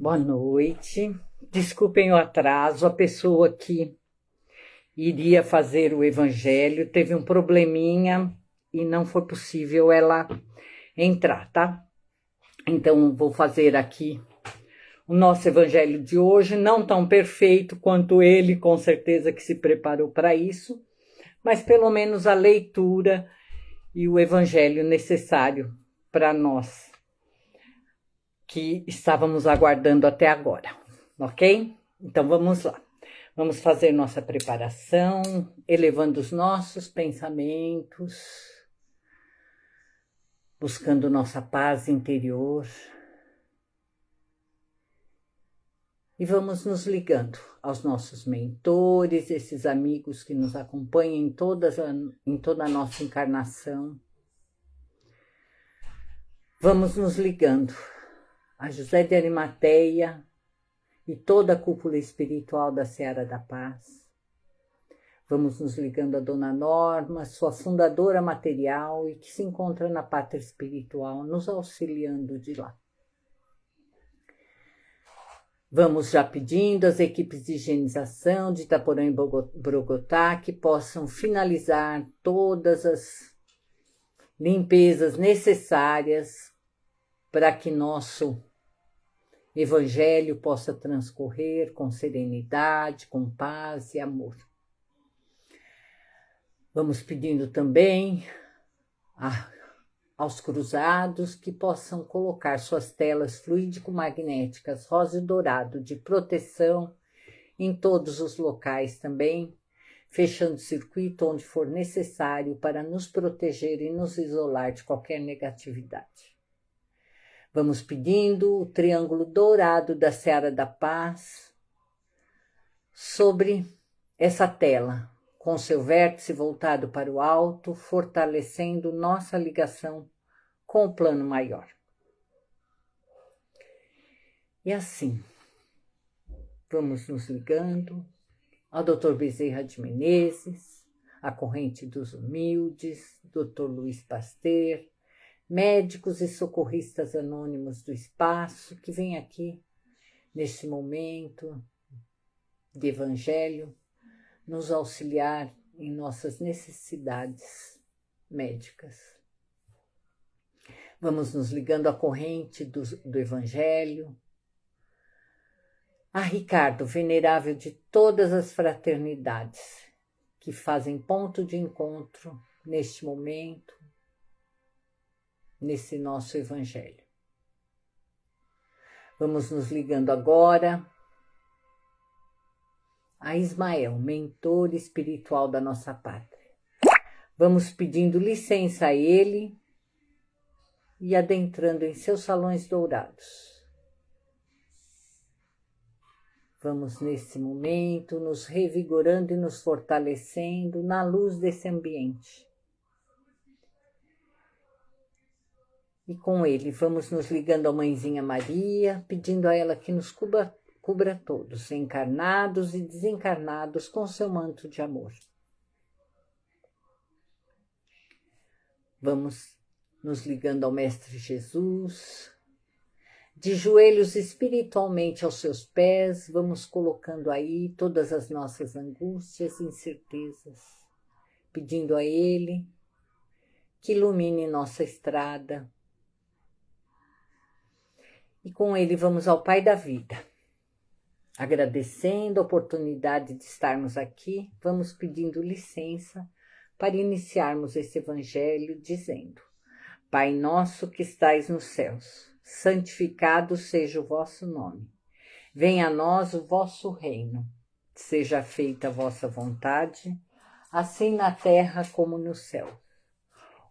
Boa noite. Desculpem o atraso, a pessoa que iria fazer o evangelho teve um probleminha e não foi possível ela entrar, tá? Então, vou fazer aqui o nosso evangelho de hoje, não tão perfeito quanto ele, com certeza que se preparou para isso, mas pelo menos a leitura e o evangelho necessário para nós que estávamos aguardando até agora, ok? Então vamos lá. Vamos fazer nossa preparação, elevando os nossos pensamentos, buscando nossa paz interior. E vamos nos ligando aos nossos mentores, esses amigos que nos acompanham em toda a nossa encarnação. Vamos nos ligando a José de Arimateia e toda a cúpula espiritual da Seara da Paz. Vamos nos ligando a Dona Norma, sua fundadora material e que se encontra na pátria espiritual, nos auxiliando de lá. Vamos já pedindo às equipes de higienização de Itaporã e Bogotá que possam finalizar todas as limpezas necessárias para que nosso evangelho possa transcorrer com serenidade, com paz e amor. Vamos pedindo também aos cruzados que possam colocar suas telas fluídico-magnéticas rosa e dourado de proteção em todos os locais também, fechando o circuito onde for necessário para nos proteger e nos isolar de qualquer negatividade. Vamos pedindo o triângulo dourado da Seara da Paz sobre essa tela, com seu vértice voltado para o alto, fortalecendo nossa ligação com o plano maior. E assim, vamos nos ligando ao Dr. Bezerra de Menezes, a Corrente dos Humildes, Dr. Luiz Pasteur, médicos e socorristas anônimos do espaço que vêm aqui, neste momento de evangelho, nos auxiliar em nossas necessidades médicas. Vamos nos ligando à corrente do evangelho, a Ricardo, venerável de todas as fraternidades, que fazem ponto de encontro neste momento, nesse nosso evangelho. Vamos nos ligando agora a Ismael, mentor espiritual da nossa pátria. Vamos pedindo licença a ele e adentrando em seus salões dourados. Vamos nesse momento nos revigorando e nos fortalecendo na luz desse ambiente. E com ele vamos nos ligando à Mãezinha Maria, pedindo a ela que nos cubra todos, encarnados e desencarnados, com seu manto de amor. Vamos nos ligando ao Mestre Jesus, de joelhos espiritualmente aos seus pés, vamos colocando aí todas as nossas angústias e incertezas, pedindo a ele que ilumine nossa estrada. E com ele vamos ao Pai da Vida. Agradecendo a oportunidade de estarmos aqui, vamos pedindo licença para iniciarmos esse evangelho dizendo: Pai nosso que estais nos céus, santificado seja o vosso nome. Venha a nós o vosso reino. Seja feita a vossa vontade, assim na terra como no céu.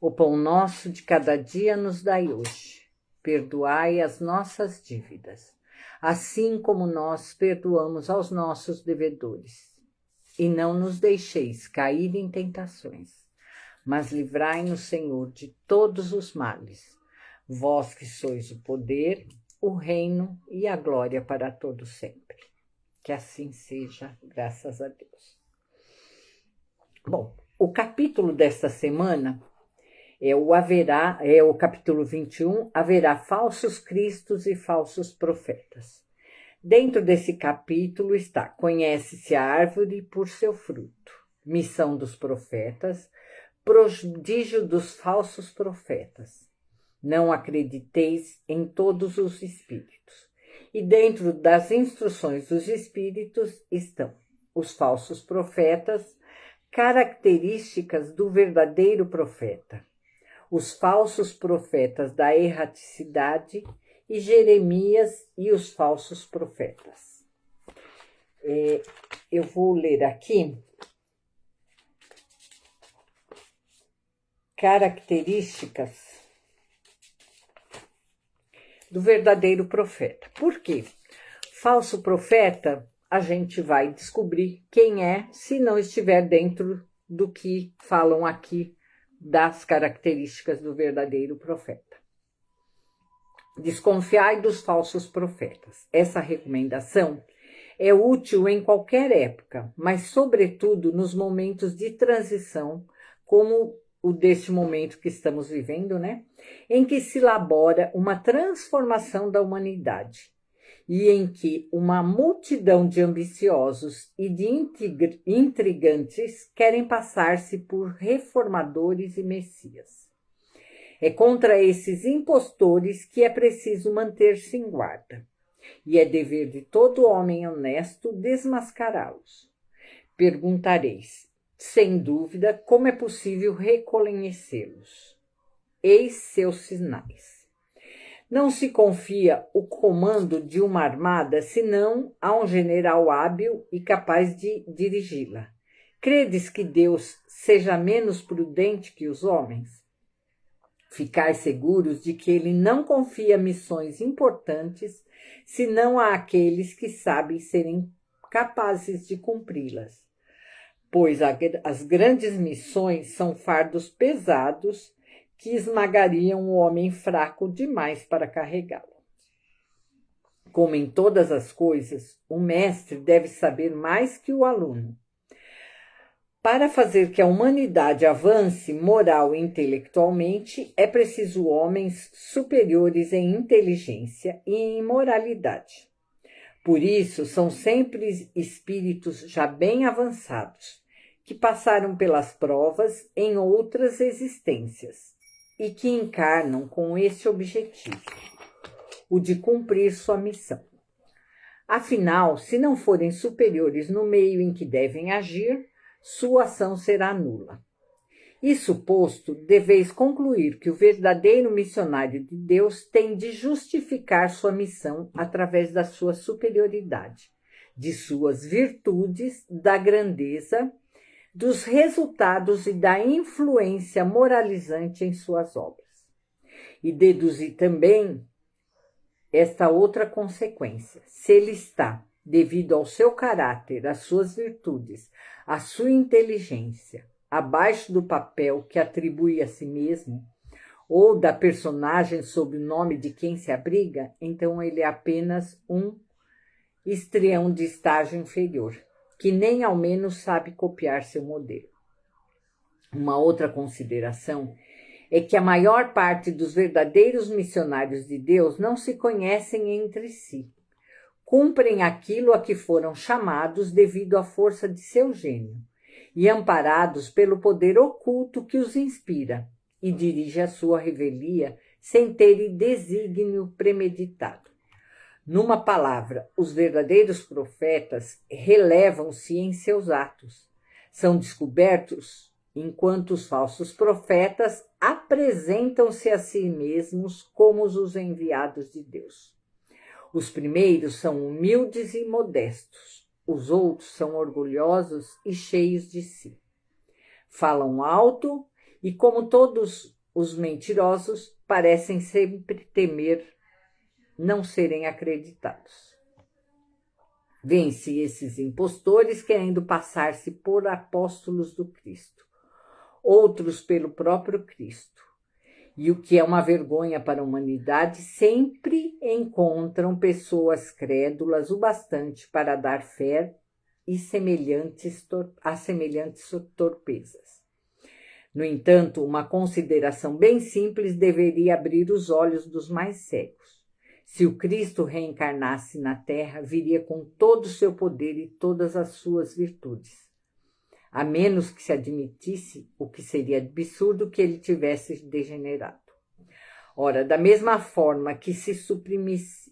O pão nosso de cada dia nos dai hoje. Perdoai as nossas dívidas, assim como nós perdoamos aos nossos devedores. E não nos deixeis cair em tentações, mas livrai-nos, Senhor, de todos os males. Vós que sois o poder, o reino e a glória para todo sempre. Que assim seja, graças a Deus. Bom, o capítulo desta semana é o capítulo 21, haverá falsos cristos e falsos profetas. Dentro desse capítulo está: conhece-se a árvore por seu fruto, missão dos profetas, prodígio dos falsos profetas. Não acrediteis em todos os espíritos. E dentro das instruções dos espíritos estão os falsos profetas, características do verdadeiro profeta, os falsos profetas da erraticidade e Jeremias e os falsos profetas. Eu vou ler aqui características do verdadeiro profeta. Por quê? Falso profeta, a gente vai descobrir quem é se não estiver dentro do que falam aqui das características do verdadeiro profeta. Desconfiai dos falsos profetas. Essa recomendação é útil em qualquer época, mas sobretudo nos momentos de transição, como o deste momento que estamos vivendo, né? Em que se elabora uma transformação da humanidade e em que uma multidão de ambiciosos e de intrigantes querem passar-se por reformadores e messias. É contra esses impostores que é preciso manter-se em guarda, e é dever de todo homem honesto desmascará-los. Perguntareis: sem dúvida, como é possível reconhecê-los? Eis seus sinais. Não se confia o comando de uma armada senão a um general hábil e capaz de dirigi-la. Credes que Deus seja menos prudente que os homens? Ficai seguros de que ele não confia missões importantes senão àqueles que sabem serem capazes de cumpri-las. Pois as grandes missões são fardos pesados que esmagariam o homem fraco demais para carregá-lo. Como em todas as coisas, o mestre deve saber mais que o aluno. Para fazer que a humanidade avance moral e intelectualmente, é preciso homens superiores em inteligência e em moralidade. Por isso, são sempre espíritos já bem avançados, que passaram pelas provas em outras existências e que encarnam com esse objetivo, o de cumprir sua missão. Afinal, se não forem superiores no meio em que devem agir, sua ação será nula. Isso posto, deveis concluir que o verdadeiro missionário de Deus tem de justificar sua missão através da sua superioridade, de suas virtudes, da grandeza, dos resultados e da influência moralizante em suas obras. E deduzir também esta outra consequência: se ele está, devido ao seu caráter, às suas virtudes, à sua inteligência, abaixo do papel que atribui a si mesmo, ou da personagem sob o nome de quem se abriga, então ele é apenas um estrião de estágio inferior, que nem ao menos sabe copiar seu modelo. Uma outra consideração é que a maior parte dos verdadeiros missionários de Deus não se conhecem entre si. Cumprem aquilo a que foram chamados devido à força de seu gênio e amparados pelo poder oculto que os inspira e dirige a sua revelia sem terem desígnio premeditado. Numa palavra, os verdadeiros profetas relevam-se em seus atos. São descobertos enquanto os falsos profetas apresentam-se a si mesmos como os enviados de Deus. Os primeiros são humildes e modestos, os outros são orgulhosos e cheios de si. Falam alto e, como todos os mentirosos, parecem sempre temer não serem acreditados. Vêm-se esses impostores querendo passar-se por apóstolos do Cristo, outros pelo próprio Cristo. E o que é uma vergonha para a humanidade, sempre encontram pessoas crédulas o bastante para dar fé a semelhantes torpezas. No entanto, uma consideração bem simples deveria abrir os olhos dos mais cegos. Se o Cristo reencarnasse na Terra, viria com todo o seu poder e todas as suas virtudes, a menos que se admitisse, o que seria absurdo, que ele tivesse degenerado. Ora, da mesma forma que se suprimisse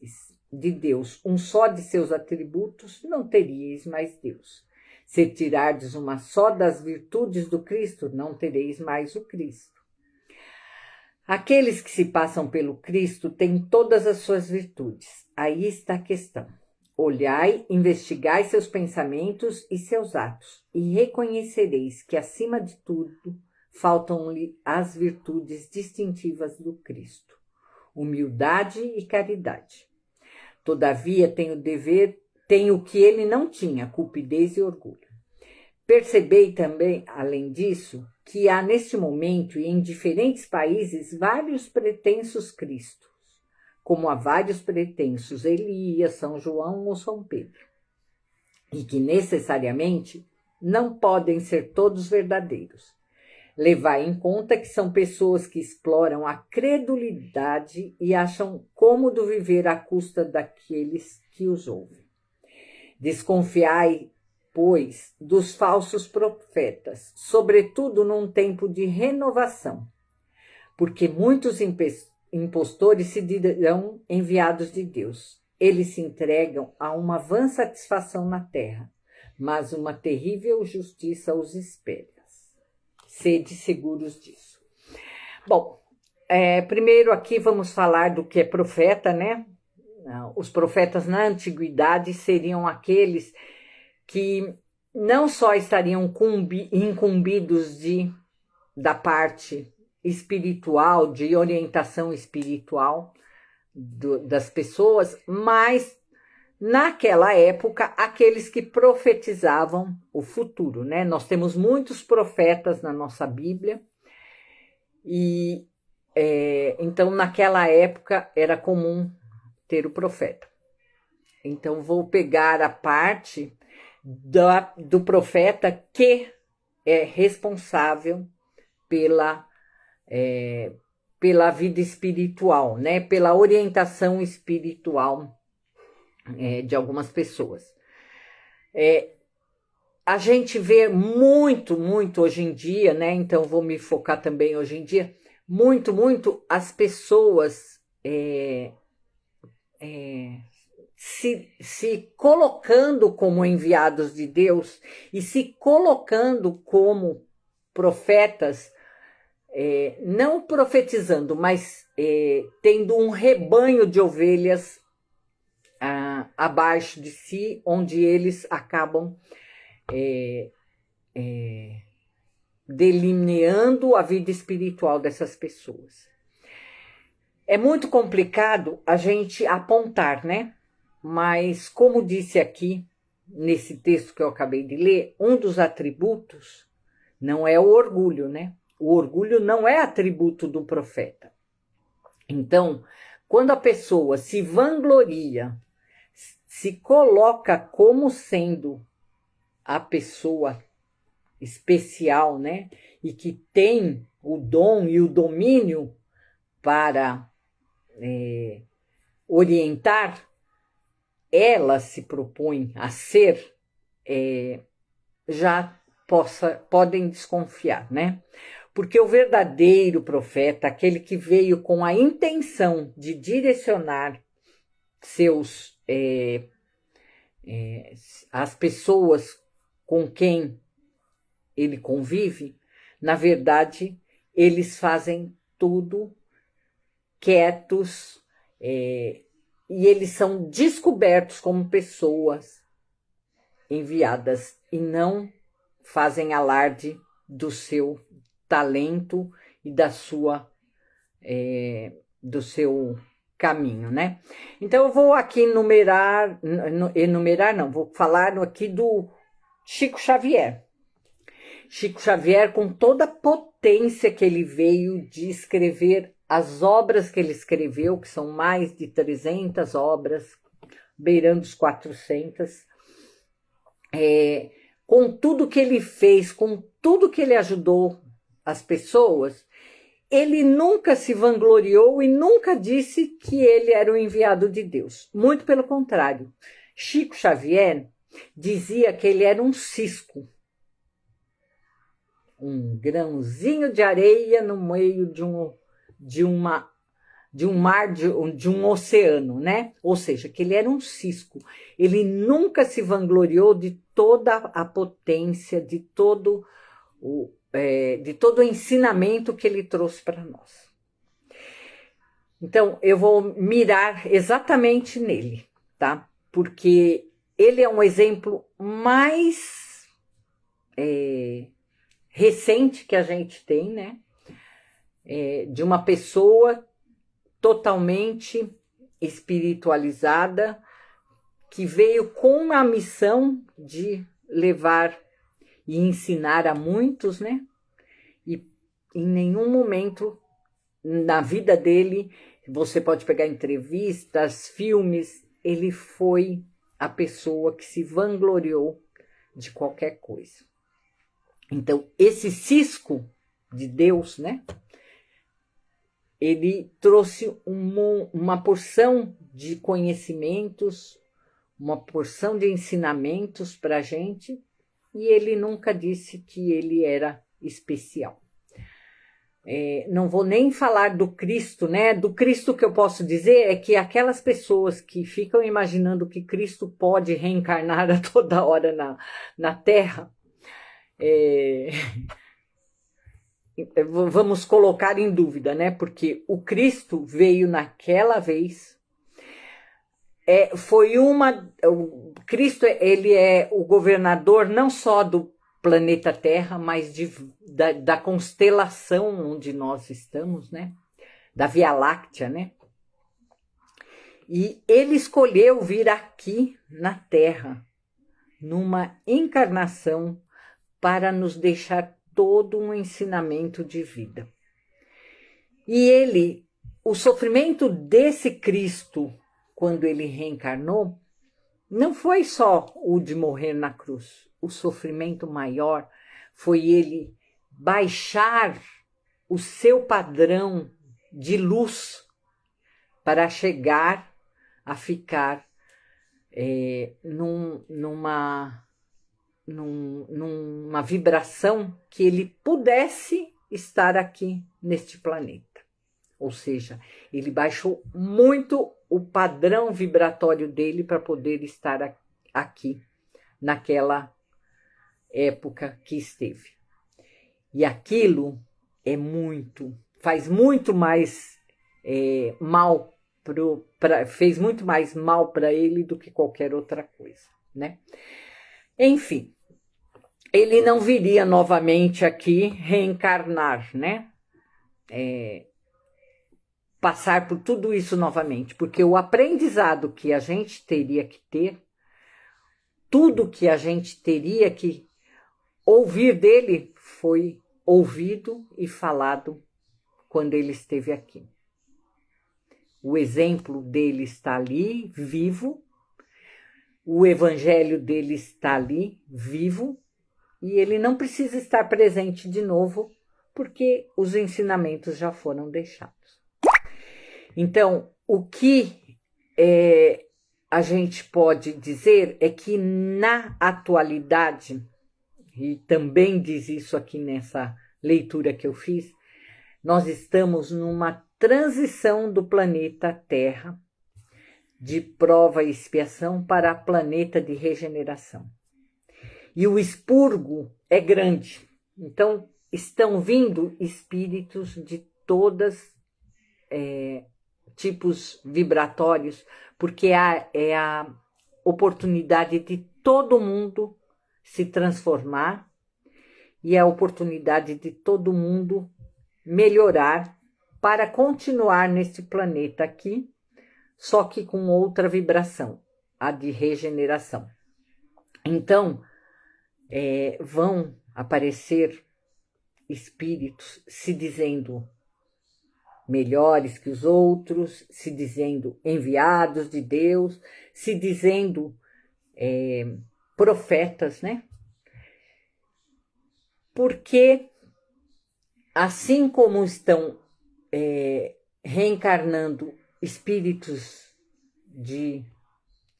de Deus um só de seus atributos, não teríeis mais Deus. Se tirardes uma só das virtudes do Cristo, não tereis mais o Cristo. Aqueles que se passam pelo Cristo têm todas as suas virtudes. Aí está a questão. Olhai, investigai seus pensamentos e seus atos, e reconhecereis que, acima de tudo, faltam-lhe as virtudes distintivas do Cristo, humildade e caridade. Todavia, tem o que ele não tinha, cupidez e orgulho. Percebei também, além disso, que há neste momento e em diferentes países vários pretensos Cristos, como há vários pretensos Elias, São João ou São Pedro, e que necessariamente não podem ser todos verdadeiros. Levai em conta que são pessoas que exploram a credulidade e acham cômodo viver à custa daqueles que os ouvem. Desconfiai, pois, dos falsos profetas, sobretudo num tempo de renovação, porque muitos impostores se dirão enviados de Deus. Eles se entregam a uma vã satisfação na terra, mas uma terrível justiça os espera. Sede seguros disso. Bom, primeiro aqui vamos falar do que é profeta, né? Os profetas na antiguidade seriam aqueles que não só estariam incumbidos da parte espiritual, de orientação espiritual das pessoas, mas naquela época, aqueles que profetizavam o futuro, né? Nós temos muitos profetas na nossa Bíblia e então naquela época era comum ter o profeta. Então vou pegar a parte do profeta que é responsável pela vida espiritual, né? Pela orientação espiritual de algumas pessoas. A gente vê muito hoje em dia, né? Então vou me focar também hoje em dia, muito as pessoas se colocando como enviados de Deus e se colocando como profetas, não profetizando, mas tendo um rebanho de ovelhas abaixo de si, onde eles acabam delineando a vida espiritual dessas pessoas. É muito complicado a gente apontar, né? Mas, como disse aqui, nesse texto que eu acabei de ler, um dos atributos não é o orgulho, né? O orgulho não é atributo do profeta. Então, quando a pessoa se vangloria, se coloca como sendo a pessoa especial, né? E que tem o dom e o domínio para orientar, ela se propõe a ser, podem desconfiar, né? Porque o verdadeiro profeta, aquele que veio com a intenção de direcionar as pessoas com quem ele convive, na verdade, eles fazem tudo quietos, e eles são descobertos como pessoas enviadas e não fazem alarde do seu talento e do seu caminho, né? Então eu vou aqui vou falar aqui do Chico Xavier. Chico Xavier, com toda a potência que ele veio de escrever, as obras que ele escreveu, que são mais de 300 obras, beirando os 400, com tudo que ele fez, com tudo que ele ajudou as pessoas, ele nunca se vangloriou e nunca disse que ele era o enviado de Deus. Muito pelo contrário. Chico Xavier dizia que ele era um cisco, um grãozinho de areia no meio de um mar, de um oceano, né? Ou seja, que ele era um cisco. Ele nunca se vangloriou de toda a potência, de todo o ensinamento que ele trouxe para nós. Então, eu vou mirar exatamente nele, tá? Porque ele é um exemplo mais recente que a gente tem, né? De uma pessoa totalmente espiritualizada, que veio com a missão de levar e ensinar a muitos, né? E em nenhum momento na vida dele, você pode pegar entrevistas, filmes, ele foi a pessoa que se vangloriou de qualquer coisa. Então, esse cisco de Deus, né? Ele trouxe uma porção de conhecimentos, uma porção de ensinamentos para a gente, e ele nunca disse que ele era especial. Não vou nem falar do Cristo, né? Do Cristo que eu posso dizer é que aquelas pessoas que ficam imaginando que Cristo pode reencarnar a toda hora na Terra, vamos colocar em dúvida, né? Porque o Cristo veio naquela vez. O Cristo, ele é o governador não só do planeta Terra, mas da constelação onde nós estamos, né? Da Via Láctea, né? E ele escolheu vir aqui na Terra, numa encarnação, para nos deixar todo um ensinamento de vida. E o sofrimento desse Cristo, quando ele reencarnou, não foi só o de morrer na cruz. O sofrimento maior foi ele baixar o seu padrão de luz para chegar a ficar numa vibração que ele pudesse estar aqui neste planeta. Ou seja, ele baixou muito o padrão vibratório dele para poder estar aqui naquela época que esteve. E aquilo faz muito mais mal, fez muito mais mal para ele do que qualquer outra coisa, né? Enfim, ele não viria novamente aqui reencarnar, né? Passar por tudo isso novamente, porque o aprendizado que a gente teria que ter, tudo que a gente teria que ouvir dele foi ouvido e falado quando ele esteve aqui. O exemplo dele está ali, vivo, o evangelho dele está ali, vivo, e ele não precisa estar presente de novo, porque os ensinamentos já foram deixados. Então, o que a gente pode dizer é que na atualidade, e também diz isso aqui nessa leitura que eu fiz, nós estamos numa transição do planeta Terra de prova e expiação para planeta de regeneração. E o expurgo é grande. Então, estão vindo espíritos de todas tipos vibratórios, porque é a oportunidade de todo mundo se transformar e é a oportunidade de todo mundo melhorar para continuar neste planeta aqui, só que com outra vibração, a de regeneração. Então, vão aparecer espíritos se dizendo melhores que os outros, se dizendo enviados de Deus, se dizendo profetas, né? Porque assim como estão reencarnando espíritos de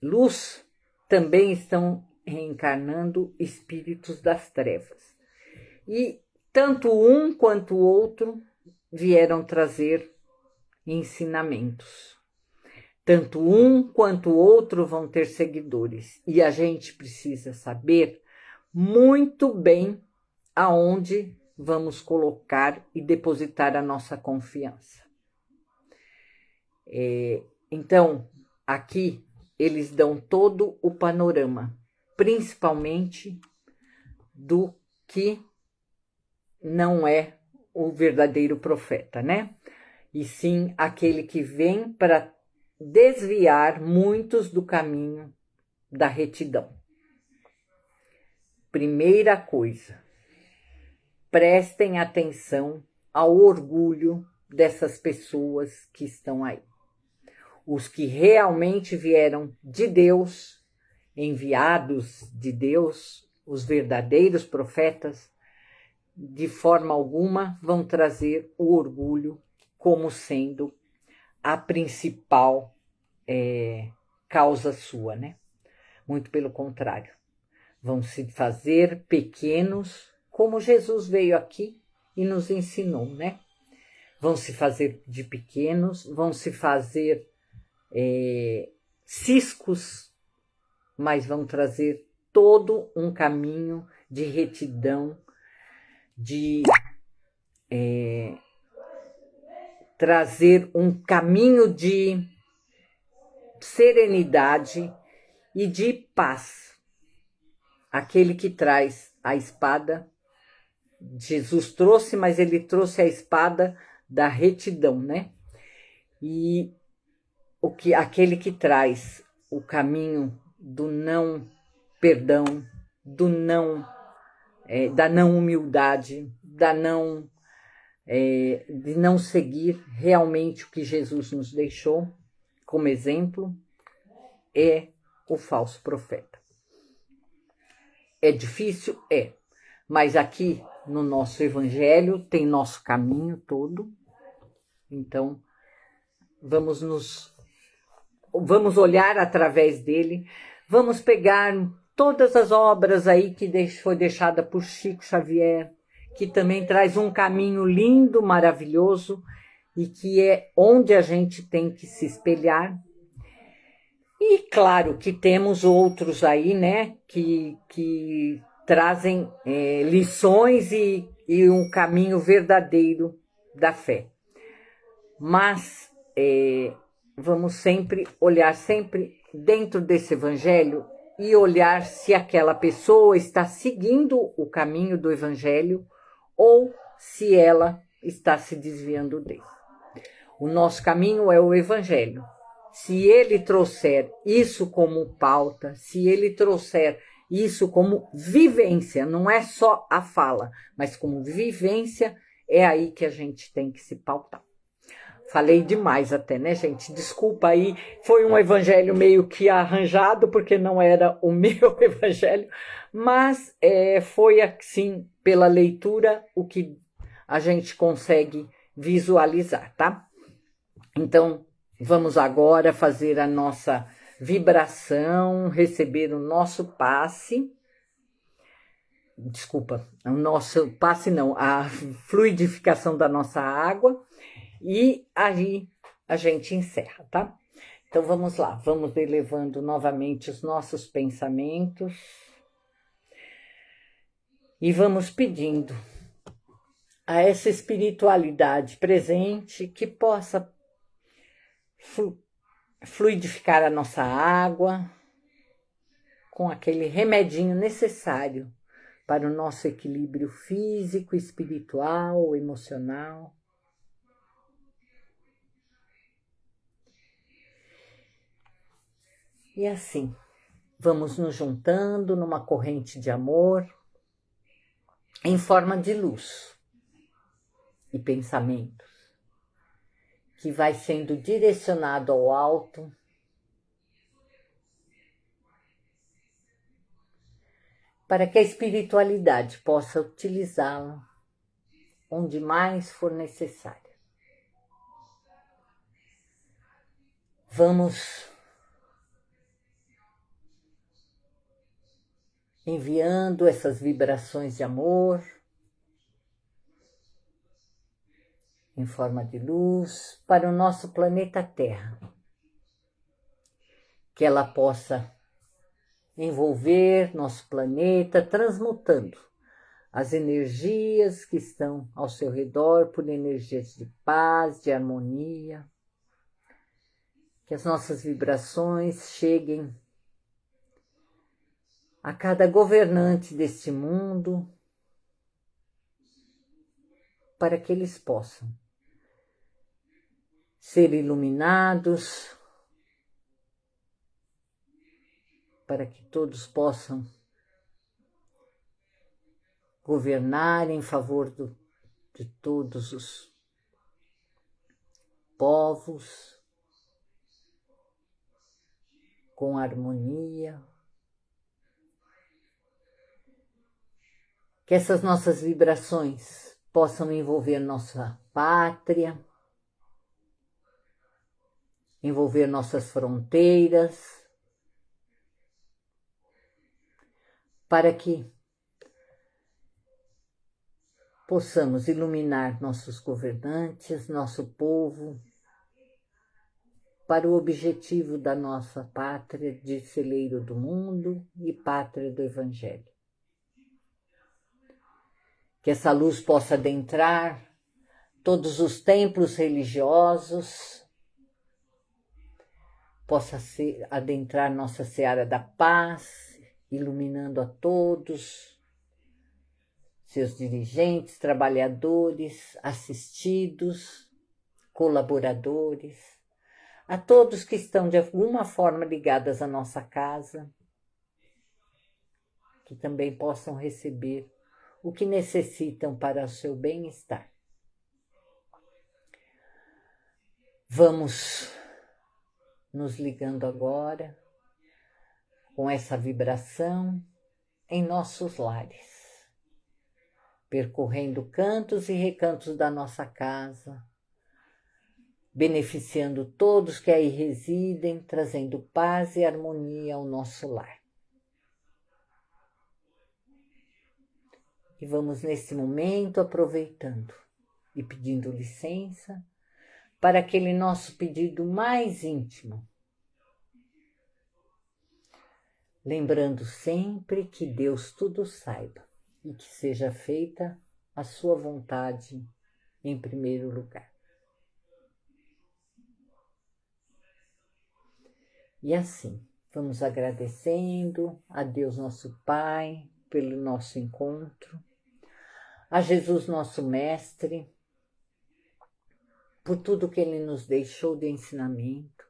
luz, também estão reencarnando espíritos das trevas. E tanto um quanto o outro vieram trazer ensinamentos. Tanto um quanto o outro vão ter seguidores. E a gente precisa saber muito bem aonde vamos colocar e depositar a nossa confiança. Então, aqui eles dão todo o panorama, principalmente do que não é o verdadeiro profeta, né? E sim aquele que vem para desviar muitos do caminho da retidão. Primeira coisa, prestem atenção ao orgulho dessas pessoas que estão aí. Os que realmente vieram de Deus, enviados de Deus, os verdadeiros profetas, de forma alguma vão trazer o orgulho como sendo a principal causa sua, né? Muito pelo contrário. Vão se fazer pequenos, como Jesus veio aqui e nos ensinou, né? Vão se fazer de pequenos, vão se fazer ciscos, mas vão trazer todo um caminho de retidão, de trazer um caminho de serenidade e de paz. Aquele que traz a espada, Jesus trouxe, mas ele trouxe a espada da retidão, né? E aquele que traz o caminho do não perdão, do não, da não humildade, de não seguir realmente o que Jesus nos deixou como exemplo, é o falso profeta. É difícil? É. Mas aqui no nosso evangelho tem nosso caminho todo. Então, vamos olhar através dele, vamos pegar todas as obras aí que foi deixada por Chico Xavier, que também traz um caminho lindo, maravilhoso, e que é onde a gente tem que se espelhar. E claro que temos outros aí, né, que trazem lições e um caminho verdadeiro da fé. Mas vamos sempre olhar sempre dentro desse evangelho e olhar se aquela pessoa está seguindo o caminho do evangelho ou se ela está se desviando dele. O nosso caminho é o evangelho. Se ele trouxer isso como pauta, se ele trouxer isso como vivência, não é só a fala, mas como vivência, é aí que a gente tem que se pautar. Falei demais até, né, gente? Desculpa aí, foi um evangelho meio que arranjado, porque não era o meu evangelho, mas foi assim, pela leitura, o que a gente consegue visualizar, tá? Então, vamos agora fazer a nossa vibração, receber o nosso passe. Desculpa, o nosso passe não, a fluidificação da nossa água. E aí a gente encerra, tá? Então vamos lá, vamos elevando novamente os nossos pensamentos. E vamos pedindo a essa espiritualidade presente que possa fluidificar a nossa água com aquele remedinho necessário para o nosso equilíbrio físico, espiritual, emocional. E assim, vamos nos juntando numa corrente de amor em forma de luz e pensamentos, que vai sendo direcionado ao alto, para que a espiritualidade possa utilizá-la onde mais for necessário. vamos enviando essas vibrações de amor em forma de luz para o nosso planeta Terra, que ela possa envolver nosso planeta, transmutando as energias que estão ao seu redor por energias de paz, de harmonia, que as nossas vibrações cheguem a cada governante deste mundo, para que eles possam ser iluminados, para que todos possam governar em favor de todos os povos, com harmonia. Que essas nossas vibrações possam envolver nossa pátria, envolver nossas fronteiras, para que possamos iluminar nossos governantes, nosso povo, para o objetivo da nossa pátria de celeiro do mundo e pátria do Evangelho. Que essa luz possa adentrar todos os templos religiosos, possa adentrar nossa seara da paz, iluminando a todos, seus dirigentes, trabalhadores, assistidos, colaboradores, a todos que estão de alguma forma ligados à nossa casa, que também possam receber o que necessitam para o seu bem-estar. Vamos nos ligando agora com essa vibração em nossos lares, percorrendo cantos e recantos da nossa casa, beneficiando todos que aí residem, trazendo paz e harmonia ao nosso lar. E vamos nesse momento aproveitando e pedindo licença para aquele nosso pedido mais íntimo. Lembrando sempre que Deus tudo saiba e que seja feita a sua vontade em primeiro lugar. E assim, vamos agradecendo a Deus nosso Pai pelo nosso encontro, a Jesus nosso Mestre, por tudo que Ele nos deixou de ensinamento,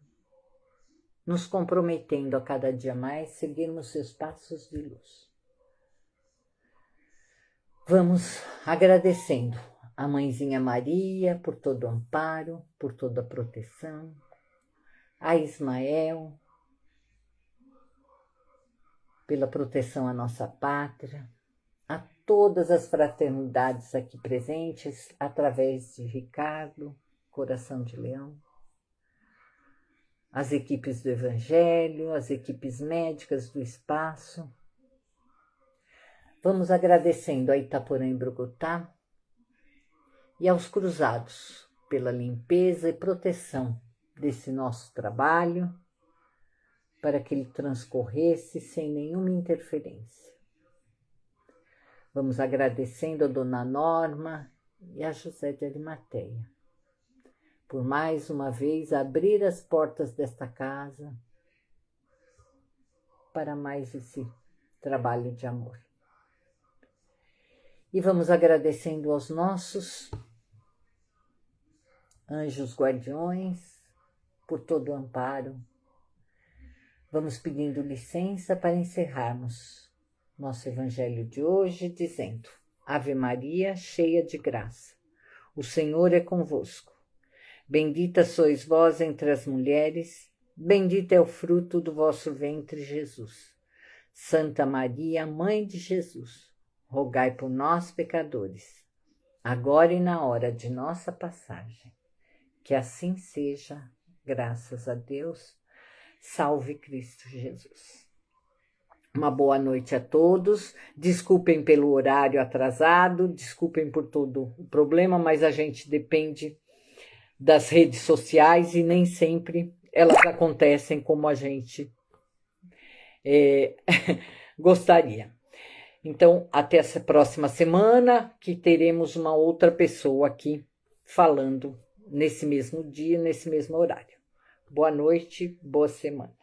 nos comprometendo a cada dia mais seguirmos seus passos de luz. Vamos agradecendo a Mãezinha Maria por todo o amparo, por toda a proteção, a Ismael pela proteção à nossa pátria, a todas as fraternidades aqui presentes, através de Ricardo, Coração de Leão, as equipes do Evangelho, as equipes médicas do espaço. Vamos agradecendo a Itaporã e Brogotá e aos cruzados pela limpeza e proteção desse nosso trabalho, para que ele transcorresse sem nenhuma interferência. Vamos agradecendo a Dona Norma e a José de Arimateia, por mais uma vez abrir as portas desta casa para mais esse trabalho de amor. E vamos agradecendo aos nossos anjos guardiões por todo o amparo. Vamos pedindo licença para encerrarmos nosso evangelho de hoje, dizendo: Ave Maria, cheia de graça, o Senhor é convosco. Bendita sois vós entre as mulheres, bendito é o fruto do vosso ventre, Jesus. Santa Maria, Mãe de Jesus, rogai por nós, pecadores, agora e na hora de nossa passagem. Que assim seja. Graças a Deus. Salve Cristo Jesus. Uma boa noite a todos. Desculpem pelo horário atrasado, desculpem por todo o problema, mas a gente depende das redes sociais e nem sempre elas acontecem como a gente gostaria. Então, até essa próxima semana, que teremos uma outra pessoa aqui falando nesse mesmo dia, nesse mesmo horário. Boa noite, boa semana.